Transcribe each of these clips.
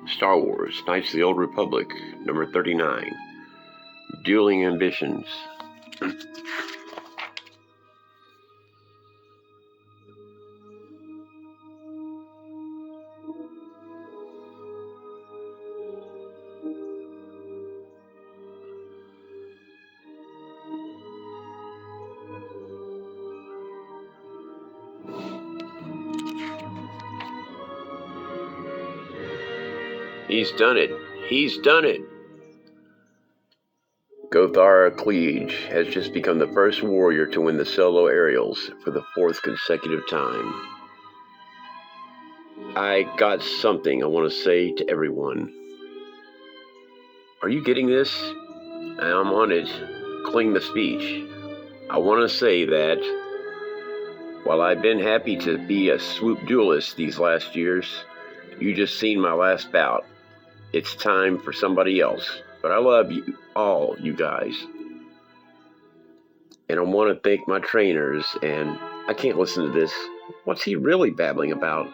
Star Wars, Knights of the Old Republic, number 39. Dueling Ambitions. He's done it. He's done it. Gothar Kleege has just become the first warrior to win the solo aerials for the 4th consecutive time. I got something I want to say to everyone. Are you getting this? I'm on it. Cling the speech. I want to say that while I've been happy to be a swoop duelist these last years, you just seen my last bout. It's time for somebody else. But I love you all, you guys. And I want to thank my trainers, and I can't listen to this. What's he really babbling about?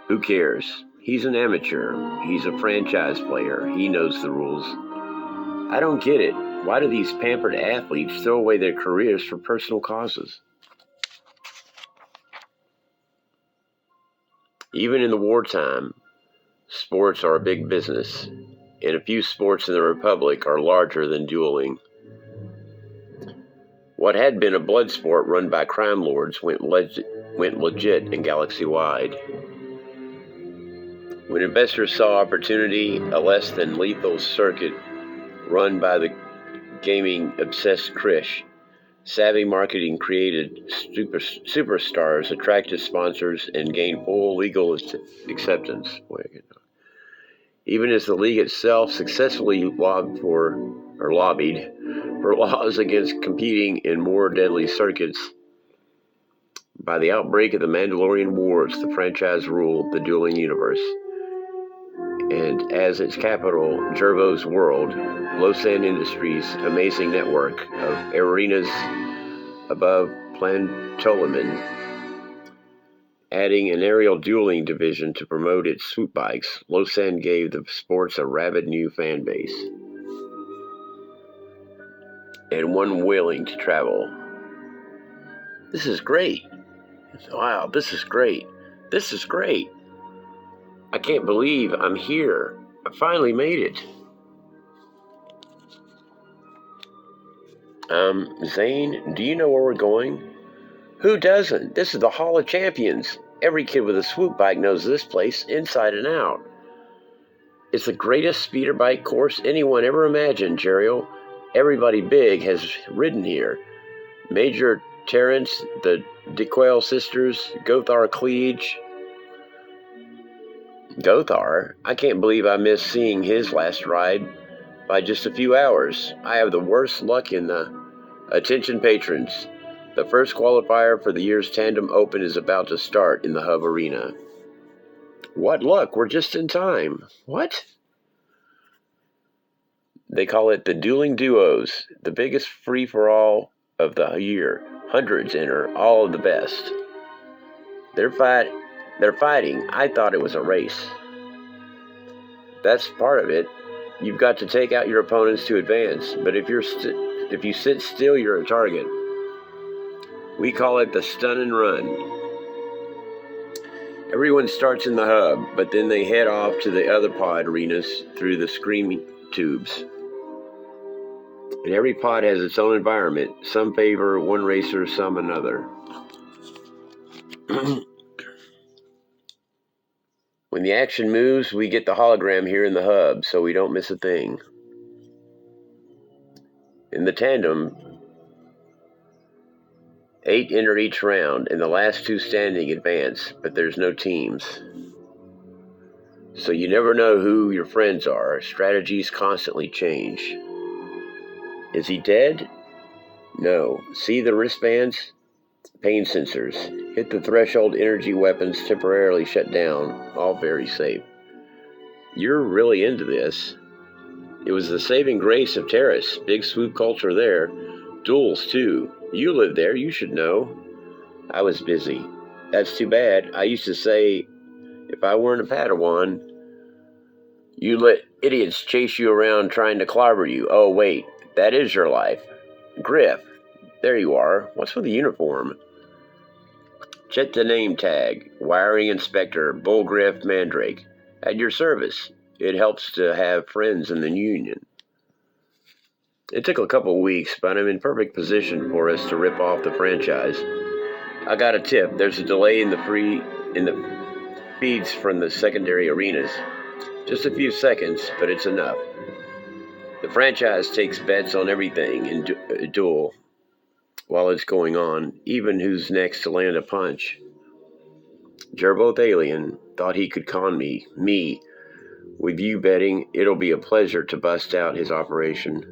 Who cares? He's an amateur. He's a franchise player. He knows the rules. I don't get it. Why do these pampered athletes throw away their careers for personal causes? Even in the wartime, sports are a big business, and a few sports in the Republic are larger than dueling. What had been a blood sport run by crime lords went legit and galaxy-wide. When investors saw opportunity, a less than lethal circuit run by the gaming-obsessed Krish, savvy marketing created superstars, attracted sponsors, and gained full legal acceptance. Even as the league itself successfully lobbied for laws against competing in more deadly circuits. By the outbreak of the Mandalorian Wars, the franchise ruled the dueling universe. And as its capital, Jervo's World, Losan Industries' amazing network of arenas above Plantolamin, adding an aerial dueling division to promote its swoop bikes, Losan gave the sports a rabid new fan base. And one willing to travel. This is great. Wow, this is great. This is great. I can't believe I'm here. I finally made it. Zane, do you know where we're going? Who doesn't? This is the Hall of Champions. Every kid with a swoop bike knows this place inside and out. It's the greatest speeder bike course anyone ever imagined, Jeriel. Everybody big has ridden here. Major Terrence, the DeQuail sisters, Gothar Kleege. Gothar? I can't believe I missed seeing his last ride by just a few hours. I have the worst luck in the... Attention patrons. The first qualifier for the year's Tandem Open is about to start in the Hub Arena. What luck, we're just in time. What? They call it the Dueling Duos, the biggest free-for-all of the year. Hundreds enter, all of the best. They're fighting. I thought it was a race. That's part of it. You've got to take out your opponents to advance, but if you sit still, you're a target. We call it the stun and run. Everyone starts in the hub, but then they head off to the other pod arenas through the screaming tubes. And every pod has its own environment. Some favor one racer, some another. When the action moves, we get the hologram here in the hub, so we don't miss a thing. In the tandem, 8 enter each round, and the last 2 standing advance, but there's no teams. So you never know who your friends are. Strategies constantly change. Is he dead? No. See the wristbands? Pain sensors. Hit the threshold, energy weapons temporarily shut down. All very safe. You're really into this. It was the saving grace of Terrace. Big swoop culture there. Duels, too. You live there, you should know. I was busy. That's too bad. I used to say, if I weren't a Padawan, You let idiots chase you around trying to clobber you. Oh, wait, that is your life. Griff, there you are. What's with the uniform? Check the name tag. Wiring Inspector Bullgriff Mandrake. At your service. It helps to have friends in the Union. It took a couple of weeks, but I'm in perfect position for us to rip off the franchise. I got a tip. There's a delay in the feeds from the secondary arenas. Just a few seconds, but it's enough. The franchise takes bets on everything in a duel while it's going on, even who's next to land a punch. Gerboth Alien thought he could con me. With you betting, it'll be a pleasure to bust out his operation.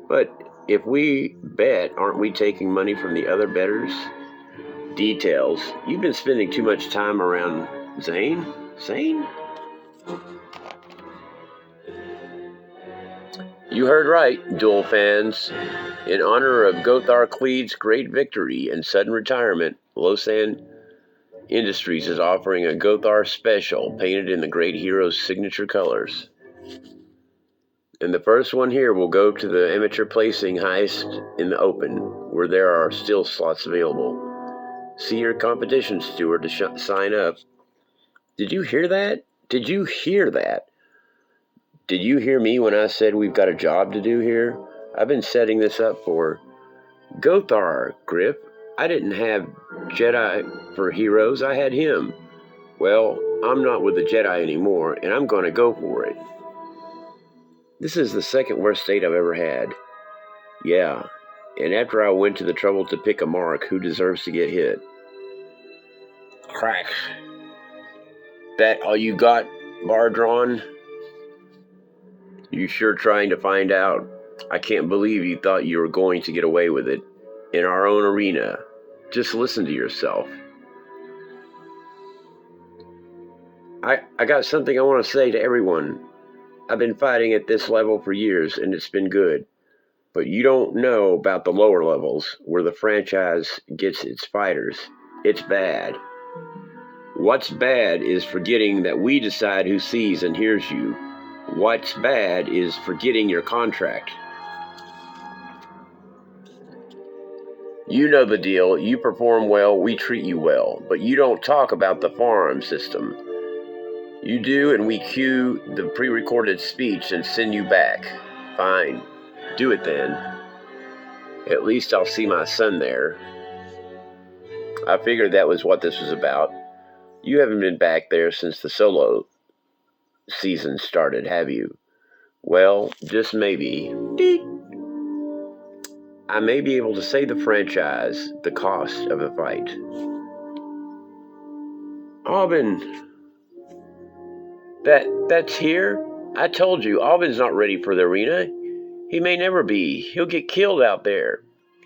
But if we bet, aren't we taking money from the other bettors? Details. You've been spending too much time around Zane? Zane? You heard right, Duel fans. In honor of Gothar Cleed's great victory and sudden retirement, Losan Industries is offering a Gothar special painted in the great hero's signature colors. And the first one here will go to the amateur placing heist in the open, where there are still slots available. See your competition steward to sign up. Did you hear that? Did you hear that? Did you hear me when I said we've got a job to do here? I've been setting this up for Gothar, Griff. I didn't have Jedi for heroes. I had him. Well, I'm not with the Jedi anymore, and I'm going to go for it. This is the second worst date I've ever had. Yeah, and after I went to the trouble to pick a mark who deserves to get hit. Crack. That all you got, Bardron? You sure trying to find out? I can't believe you thought you were going to get away with it. In our own arena. Just listen to yourself. I got something I want to say to everyone. I've been fighting at this level for years, and it's been good. But you don't know about the lower levels, where the franchise gets its fighters. It's bad. What's bad is forgetting that we decide who sees and hears you. What's bad is forgetting your contract. You know the deal. You perform well, we treat you well. But you don't talk about the farm system. You do, and we cue the pre-recorded speech and send you back. Fine. Do it then. At least I'll see my son there. I figured that was what this was about. You haven't been back there since the solo season started, have you? Well, just maybe. I may be able to save the franchise the cost of a fight. Alvin, that's here? I told you, Alvin's not ready for the arena. He may never be. He'll get killed out there.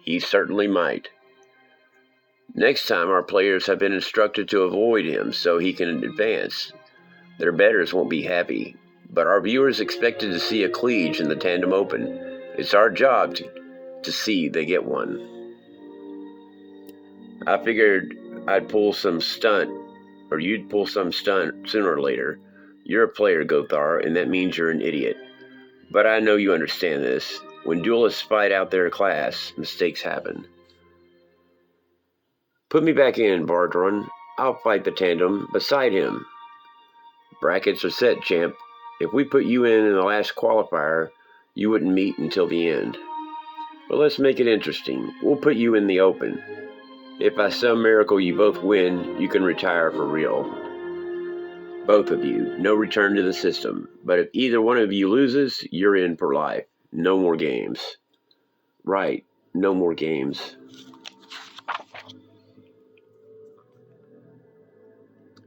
He certainly might. Next time, our players have been instructed to avoid him so he can advance. Their bettors won't be happy, but our viewers expected to see a Cleage in the Tandem Open. It's our job to see they get one. I figured I'd pull some stunt, or you'd pull some stunt sooner or later. You're a player, Gothar, and that means you're an idiot. But I know you understand this. When duelists fight out their class, mistakes happen. Put me back in, Bardron. I'll fight the tandem beside him. Brackets are set, champ. If we put you in the last qualifier, you wouldn't meet until the end. But let's make it interesting. We'll put you in the open. If by some miracle you both win, you can retire for real. Both of you. No return to the system. But if either one of you loses, you're in for life. No more games. Right. No more games.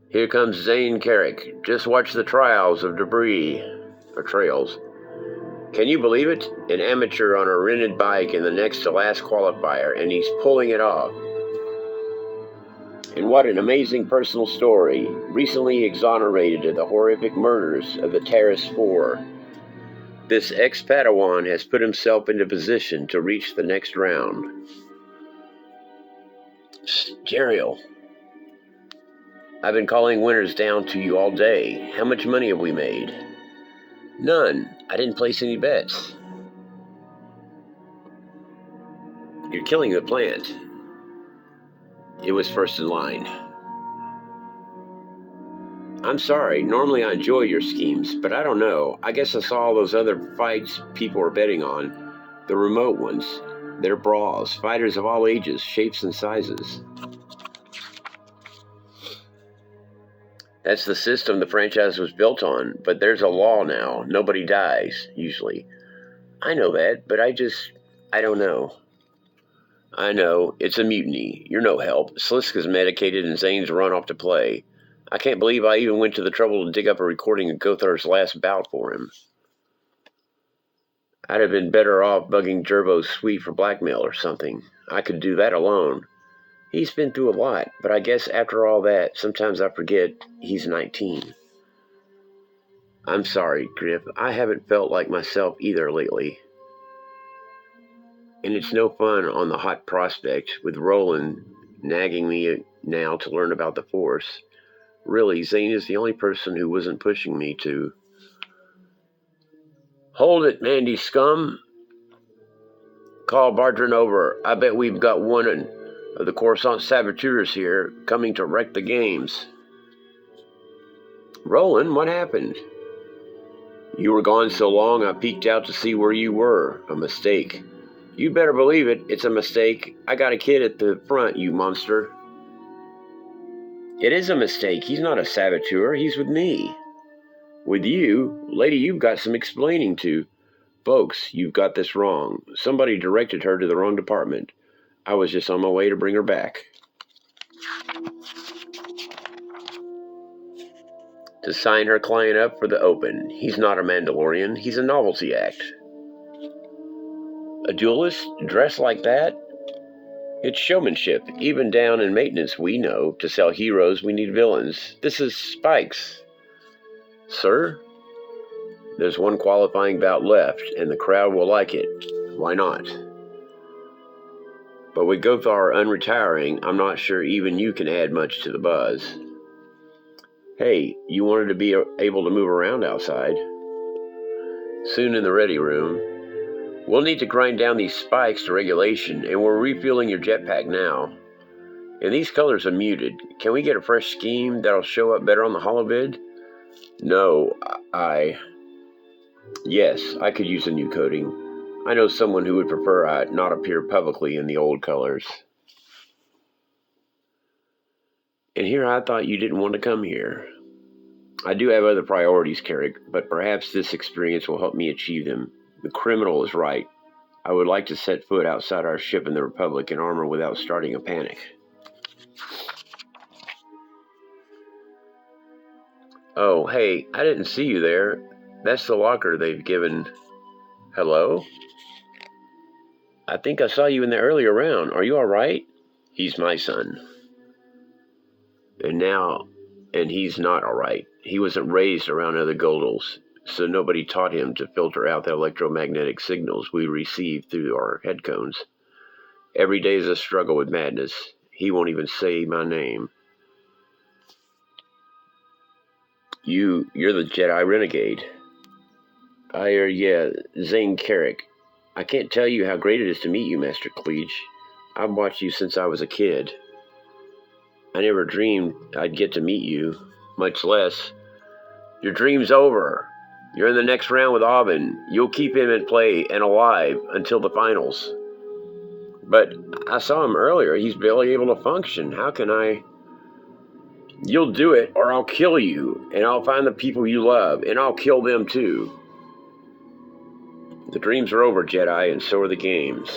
Here comes Zane Carrick. Just watch the trials of trails. Can you believe it? An amateur on a rented bike in the next to last qualifier, and he's pulling it off. And what an amazing personal story. Recently exonerated of the horrific murders of the Terrace Four. This ex-Padawan has put himself into position to reach the next round. Jeriel, I've been calling winners down to you all day. How much money have we made? None. I didn't place any bets. You're killing the plant. It was first in line. I'm sorry. Normally I enjoy your schemes, but I don't know. I guess I saw all those other fights people were betting on. The remote ones. They're brawls. Fighters of all ages, shapes, and sizes. That's the system the franchise was built on, but there's a law now. Nobody dies, usually. I know that, but I don't know. I know, it's a mutiny. You're no help. Sliska's medicated and Zane's run off to play. I can't believe I even went to the trouble to dig up a recording of Gothar's last bout for him. I'd have been better off bugging Gerbo's suite for blackmail or something. I could do that alone. He's been through a lot, but I guess after all that, sometimes I forget he's 19. I'm sorry, Griff. I haven't felt like myself either lately. And it's no fun on the hot prospect with Roland nagging me now to learn about the Force. Really, Zane is the only person who wasn't pushing me to. Hold it, Mandy scum. Call Bartran over. I bet we've got one of the Coruscant saboteurs here coming to wreck the games. Roland, what happened? You were gone so long I peeked out to see where you were. A mistake. You better believe it, it's a mistake. I got a kid at the front, you monster. It is a mistake. He's not a saboteur. He's with me. With you? Lady, you've got some explaining to. Folks, you've got this wrong. Somebody directed her to the wrong department. I was just on my way to bring her back. To sign her client up for the Open. He's not a Mandalorian. He's a novelty act. A duelist dressed like that? It's showmanship. Even down in maintenance, we know. To sell heroes, we need villains. This is Spikes. Sir? There's one qualifying bout left, and the crowd will like it. Why not? But with Gothar unretiring, I'm not sure even you can add much to the buzz. Hey, you wanted to be able to move around outside. Soon in the ready room. We'll need to grind down these spikes to regulation, and we're refueling your jetpack now. And these colors are muted. Can we get a fresh scheme that'll show up better on the holovid? No, Yes, I could use a new coating. I know someone who would prefer I not appear publicly in the old colors. And here I thought you didn't want to come here. I do have other priorities, Carrick, but perhaps this experience will help me achieve them. The criminal is right. I would like to set foot outside our ship in the Republic in armor without starting a panic. Oh, hey, I didn't see you there. That's the locker they've given. Hello? I think I saw you in the earlier round. Are you all right? He's my son. And he's not all right. He wasn't raised around other Goldals, so nobody taught him to filter out the electromagnetic signals we receive through our headcones. Every day is a struggle with madness. He won't even say my name. You're the Jedi Renegade. Zane Carrick. I can't tell you how great it is to meet you, Master Kleege. I've watched you since I was a kid. I never dreamed I'd get to meet you, much less. Your dream's over. You're in the next round with Aubin. You'll keep him in play and alive until the finals. But I saw him earlier. He's barely able to function. How can I? You'll do it, or I'll kill you, and I'll find the people you love, and I'll kill them too. The dreams are over, Jedi, and so are the games.